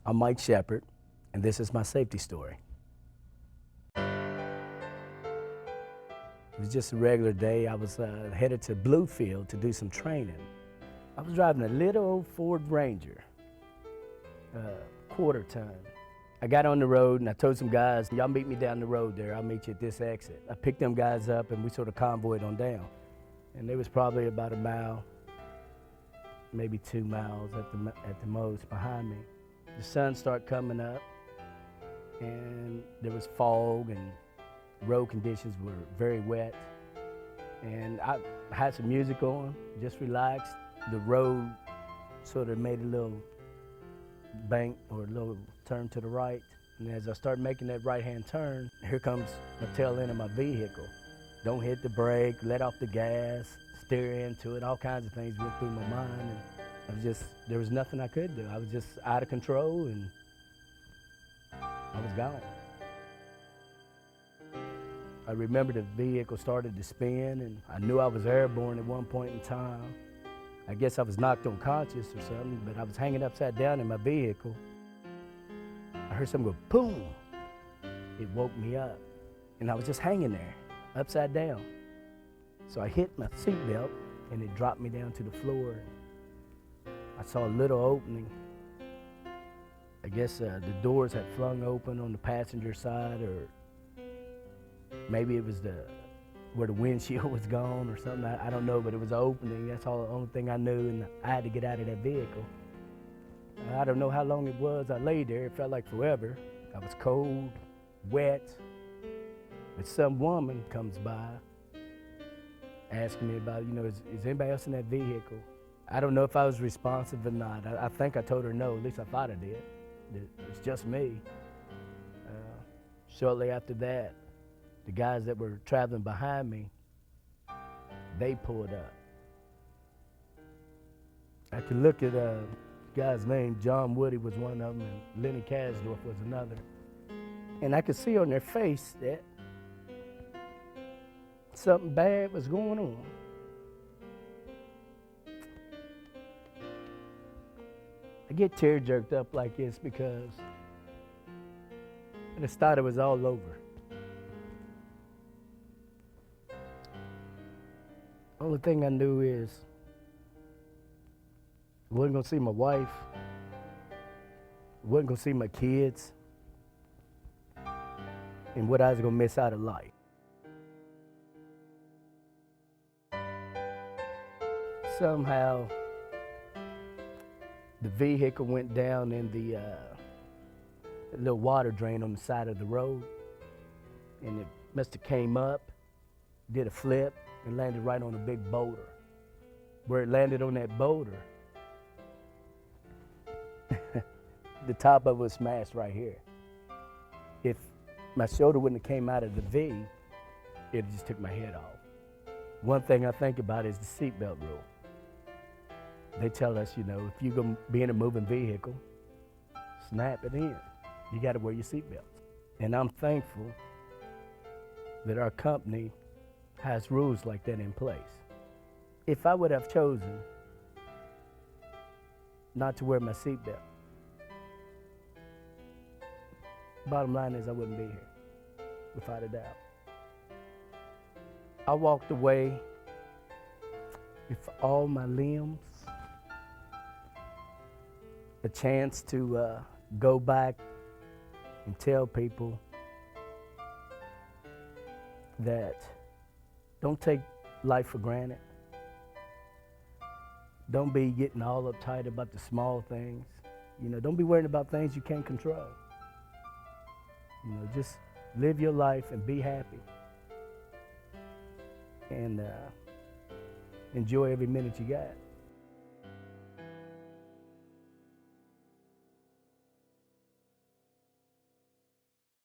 I'm Mike Shepard, and this is my safety story. It was just a regular day. I was headed to Bluefield to do some training. I was driving a little old Ford Ranger, quarter ton. I got on the road and I told some guys, y'all meet me down the road there, I'll meet you at this exit. I picked them guys up and we sort of convoyed on down. And there was probably about a mile, maybe 2 miles at the most behind me. The sun started coming up and there was fog and road conditions were very wet. And I had some music on, just relaxed. The road sort of made a little bank or a little turn to the right. And as I started making that right-hand turn, here comes the tail end of my vehicle. Don't hit the brake, let off the gas, steer into it, all kinds of things went through my mind. And there was nothing I could do. I was just out of control and I was gone. I remember the vehicle started to spin and I knew I was airborne at one point in time. I guess I was knocked unconscious or something, but I was hanging upside down in my vehicle. I heard something go boom. It woke me up and I was just hanging there, upside down. So I hit my seatbelt and it dropped me down to the floor. I saw a little opening. I guess the doors had flung open on the passenger side, or maybe it was where the windshield was gone or something. I don't know, but it was an opening. That's the only thing I knew, and I had to get out of that vehicle. I don't know how long it was. I lay there. It felt like forever. I was cold, wet. But some woman comes by asking me about, is anybody else in that vehicle? I don't know if I was responsive or not. I think I told her no, at least I thought I did. It's just me. Shortly after that, the guys that were traveling behind me, they pulled up. I could look at a guy's name, John Woody was one of them, and Lenny Kasdorf was another. And I could see on their face that something bad was going on. I get tear-jerked up like this because I just thought it was all over. Only thing I knew is I wasn't gonna see my wife, I wasn't gonna see my kids, and what I was gonna miss out of life. Somehow, the vehicle went down in the little water drain on the side of the road, and it must have came up, did a flip, and landed right on a big boulder. Where it landed on that boulder, the top of it was smashed right here. If my shoulder wouldn't have came out of the V, it just took my head off. One thing I think about is the seatbelt rule. They tell us, if you're gonna be in a moving vehicle, snap it in. You gotta wear your seatbelt. And I'm thankful that our company has rules like that in place. If I would have chosen not to wear my seatbelt, bottom line is I wouldn't be here, without a doubt. I walked away with all my limbs, a chance to go back and tell people that don't take life for granted. Don't be getting all uptight about the small things. Don't be worrying about things you can't control. Just live your life and be happy. And enjoy every minute you got.